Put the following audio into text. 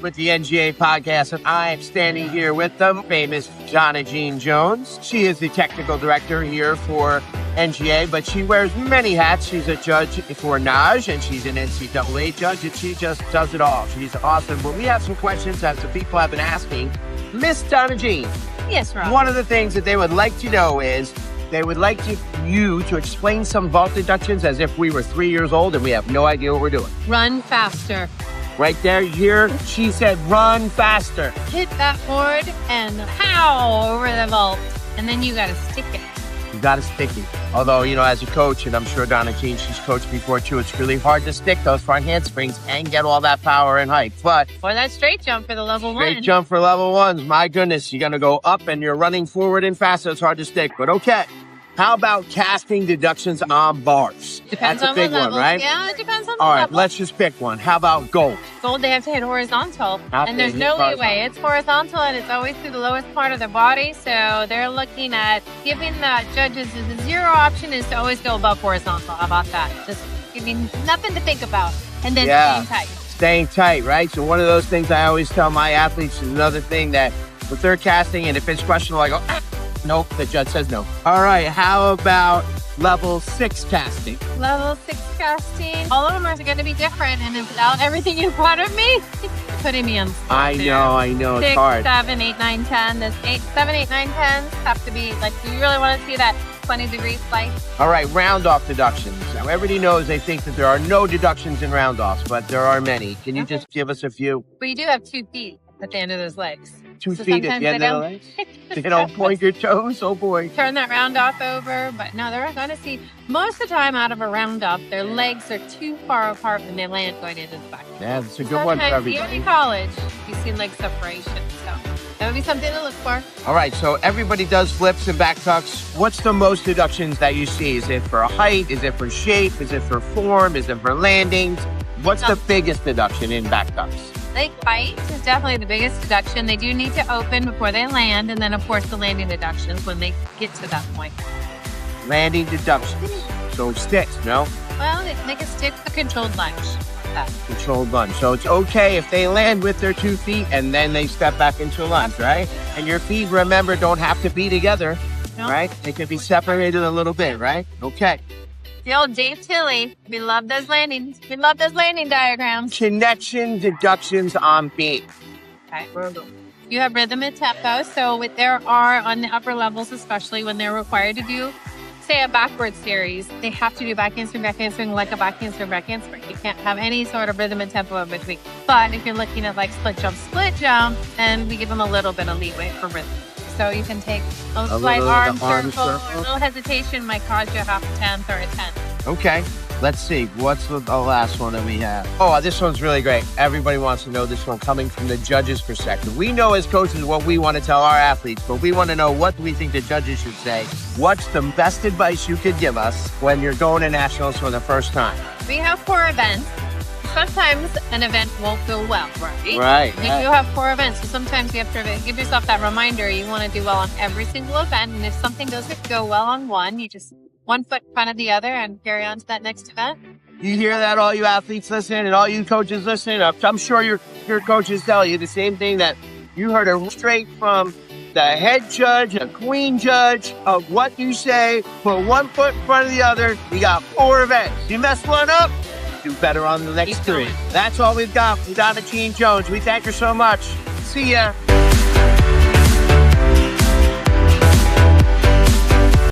With the NGA podcast, and I'm standing here with the famous Donagene Jones. She is the technical director here for NGA, but she wears many hats. She's a judge for NAJ, and she's an NCAA judge, and she just does it all. She's awesome. But we have some questions that the people have been asking. Miss Donagene. Yes, Rob. One of the things that they would like to know is they would like you to explain some vault deductions as if we were 3 years old and we have no idea what we're doing. Run faster. Right there, here, she said, run faster. Hit that board and pow over the vault. And then you got to stick it. You got to stick it. Although, as a coach, and I'm sure Donagene, she's coached before too, it's really hard to stick those front handsprings and get all that power and height. But or that straight jump for the level one. Straight jump for level ones. My goodness, you're going to go up and you're running forward and fast, so it's hard to stick. But okay. How about casting deductions on bars? Depends That's a on big the one, level. right? Yeah, it depends on the All right, level. let's just pick one. How about gold? Gold, they have to hit horizontal. Have And to there's hit no horizontal. leeway. It's horizontal and it's always through the lowest part of the body. So they're looking at giving the judges the zero option is to always go above horizontal. How about that? Just giving nothing to think about. And then staying tight. Staying tight, right? So one of those things I always tell my athletes is another thing that if they're casting and if it's questionable, I go, nope, the judge says no. All right, how about level 6 casting? Level 6 casting. All of them are going to be different. And without everything in front of me, putting me on. I know, it's 6, hard. 7, 8, 9, 10. This 8, 7, 8, 9, 10s have to be like, do you really want to see that 20-degree slice? All right, round-off deductions. Now, everybody knows they think that there are no deductions in round-offs, but there are many. Can you just give us a few? But you do have 2 feet at the end of those legs. 2 So feet at sometimes the end they of the legs? They don't point your toes? Oh, boy. Turn that round off over, but no, they're going to see most of the time out of a round off, their legs are too far apart when they land going into the back. Yeah, that's a good one for Sometimes, even everybody. in college, you see leg separation. So that would be something to look for. All right, so everybody does flips and back tucks. What's the most deductions that you see? Is it for height? Is it for shape? Is it for form? Is it for landings? What's the biggest deduction in back tucks? Leg height is definitely the biggest deduction. They do need to open before they land, and then, of course, the landing deductions when they get to that point. Landing deductions. So sticks, no? Well, they make a stick a controlled lunge. Controlled lunge. So it's okay if they land with their 2 feet and then they step back into a lunge, right? And your feet, remember, don't have to be together, right? They can be separated a little bit, right? Okay. The old Dave Tilley. We love those landings. We love those landing diagrams. Connection deductions on beam. Okay. You have rhythm and tempo. So there are on the upper levels, especially when they're required to do, say, a backward series, they have to do back handspring, like a back handspring. You can't have any sort of rhythm and tempo in between. But if you're looking at like split jump, then we give them a little bit of leeway for rhythm. So you can take a slight arm circle. A little hesitation might cause you a half a tenth or a tenth. Okay. Let's see. What's the last one that we have? Oh, this one's really great. Everybody wants to know this one coming from the judge's perspective. We know as coaches what we want to tell our athletes, but we want to know what we think the judges should say. What's the best advice you could give us when you're going to nationals for the first time? We have 4 events. Sometimes an event won't go well, right? Right. You do have 4 events, so sometimes you have to give yourself that reminder. You want to do well on every single event, and if something doesn't go well on one, you just 1 foot in front of the other and carry on to that next event. You hear that, all you athletes listening and all you coaches listening? I'm sure your coaches tell you the same thing that you heard it straight from the head judge, the queen judge, of what you say. Put 1 foot in front of the other. You got 4 events. You mess one up, do better on the next 3. That's all we've got from Donagene Jones. We thank her so much. See ya.